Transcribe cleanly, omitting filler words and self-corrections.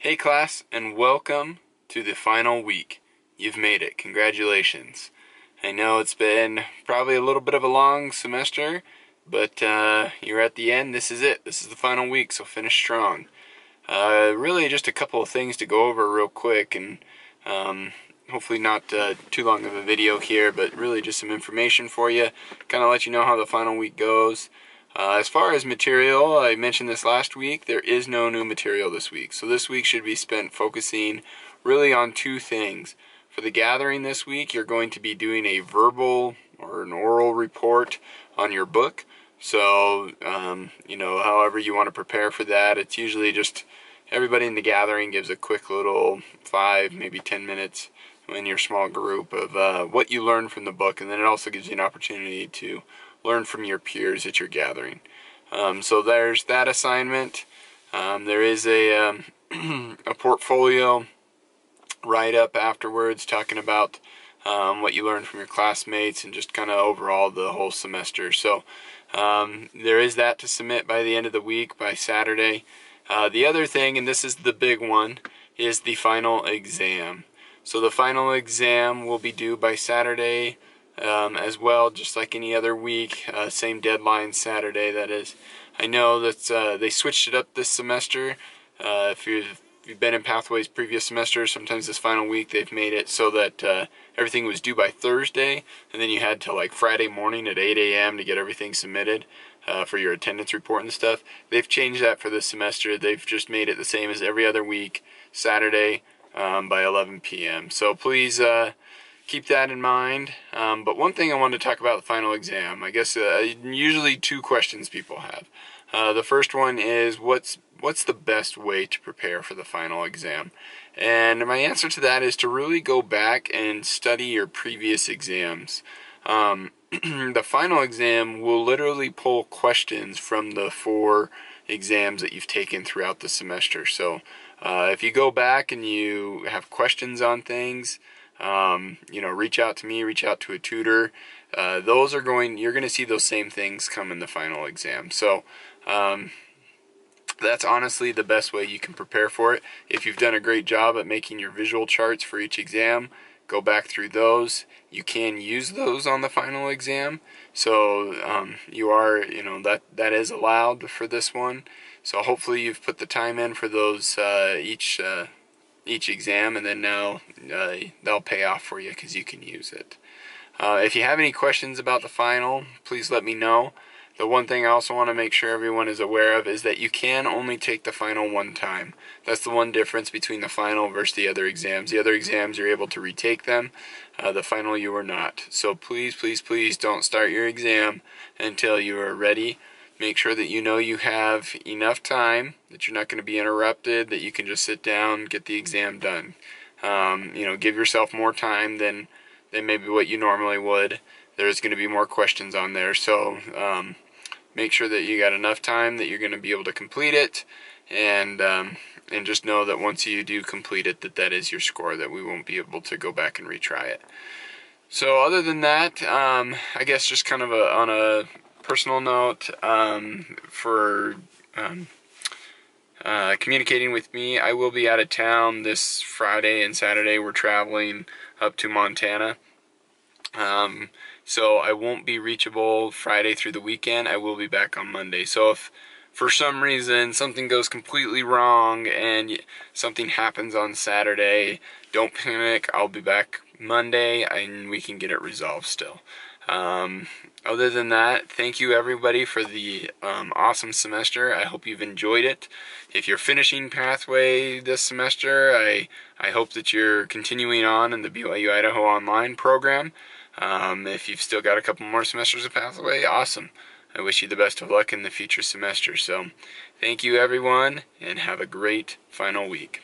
Hey class, and welcome to the final week. You've made it. Congratulations. I know it's been probably a little bit of a long semester, but you're at the end. This is it. This is the final week, so finish strong. Really just a couple of things to go over real quick, and hopefully not too long of a video here, but really just some information for you, kind of let you know how the final week goes. As far as material, I mentioned this last week, there is no new material this week. So this week should be spent focusing really on two things. For the gathering this week, you're going to be doing a verbal or an oral report on your book. So, however you want to prepare for that, it's usually just everybody in the gathering gives a quick little 5, maybe 10 minutes in your small group of what you learned from the book, and then it also gives you an opportunity to learn from your peers at your gathering. So there's that assignment. There is a portfolio write-up afterwards talking about what you learned from your classmates and just kind of overall the whole semester. So there is that to submit by the end of the week, by Saturday. The other thing, and this is the big one, is the final exam. So the final exam will be due by Saturday as well, just like any other week. Same deadline, Saturday, that is. I know that they switched it up this semester. If you've been in Pathways previous semesters, sometimes this final week they've made it so that everything was due by Thursday, and then you had till like Friday morning at 8 a.m. to get everything submitted for your attendance report and stuff. They've changed that for this semester. They've just made it the same as every other week, Saturday by 11 p.m. So please keep that in mind. But one thing I wanted to talk about the final exam, I guess usually two questions people have. The first one is what's the best way to prepare for the final exam? And my answer to that is to really go back and study your previous exams. The final exam will literally pull questions from the 4 exams that you've taken throughout the semester. So if you go back and you have questions on things, reach out to me, reach out to a tutor. You're going to see those same things come in the final exam. So that's honestly the best way you can prepare for it. If you've done a great job at making your visual charts for each exam, go back through those. You can use those on the final exam. So that is allowed for this one. So hopefully you've put the time in for those each exam, and then now they'll pay off for you because you can use it. If you have any questions about the final, please let me know. The one thing I also want to make sure everyone is aware of is that you can only take the final one time. That's the one difference between the final versus the other exams. The other exams you're able to retake them. The final you are not. So please, please, please don't start your exam until you are ready. Make sure that you know you have enough time, that you're not going to be interrupted, that you can just sit down, get the exam done. Give yourself more time than maybe what you normally would. There's going to be more questions on there, so make sure that you got enough time that you're going to be able to complete it, and just know that once you do complete it, that is your score, that we won't be able to go back and retry it. So other than that, I guess just kind of on a personal note, for communicating with me, I will be out of town this Friday and Saturday. We're traveling up to Montana. So I won't be reachable Friday through the weekend. I will be back on Monday. So if for some reason something goes completely wrong and something happens on Saturday, don't panic. I'll be back Monday and we can get it resolved still. Other than that, thank you everybody for the awesome semester. I hope you've enjoyed it. If you're finishing Pathway this semester, I hope that you're continuing on in the BYU Idaho Online program. If you've still got a couple more semesters of Pathway, awesome. I wish you the best of luck in the future semester. So thank you everyone, and have a great final week.